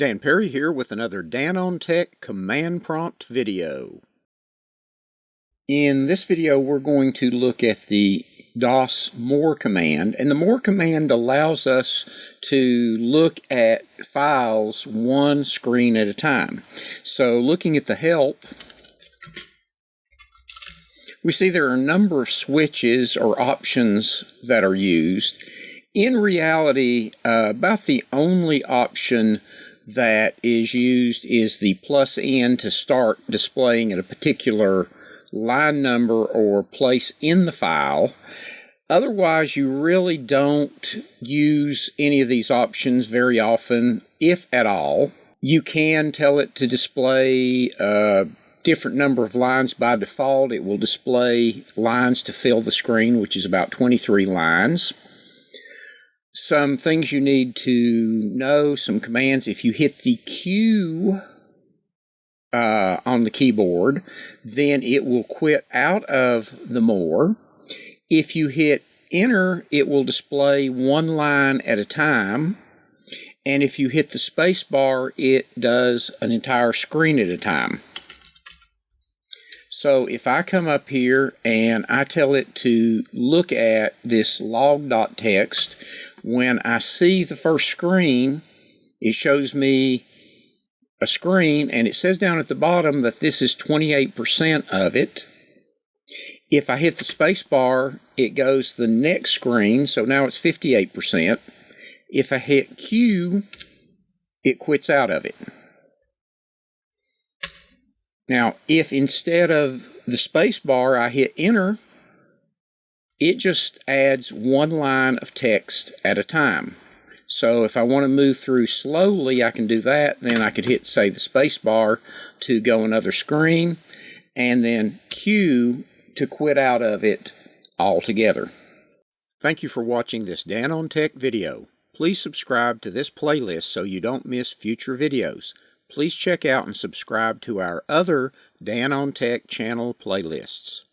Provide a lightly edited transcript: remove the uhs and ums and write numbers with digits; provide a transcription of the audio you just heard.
Dan Perry here with another Dan on Tech command prompt video. In this video we're going to look at the DOS more command, and the more command allows us to look at files one screen at a time. So looking at the help, we see there are a number of switches or options that are used. In reality, about the only option that is used is the +N to start displaying at a particular line number or place in the file. Otherwise, you really don't use any of these options very often, if at all. You can tell it to display a different number of lines by default. It will display lines to fill the screen, which is about 23 lines. Some things you need to know, some commands. If you hit the Q on the keyboard, then it will quit out of the more. If you hit Enter, it will display one line at a time. And if you hit the space bar, it does an entire screen at a time. So if I come up here and I tell it to look at this log.txt, when I see the first screen, it shows me a screen, and it says down at the bottom that this is 28% of it. If I hit the space bar, it goes to the next screen, so now it's 58%. If I hit Q, it quits out of it. Now, if instead of the space bar I hit Enter, it just adds one line of text at a time. So if I want to move through slowly, I can do that. Then I could hit, say, the space bar to go another screen, and then Q to quit out of it altogether. Thank you for watching this Dan on Tech video. Please subscribe to this playlist so you don't miss future videos. Please check out and subscribe to our other Dan on Tech channel playlists.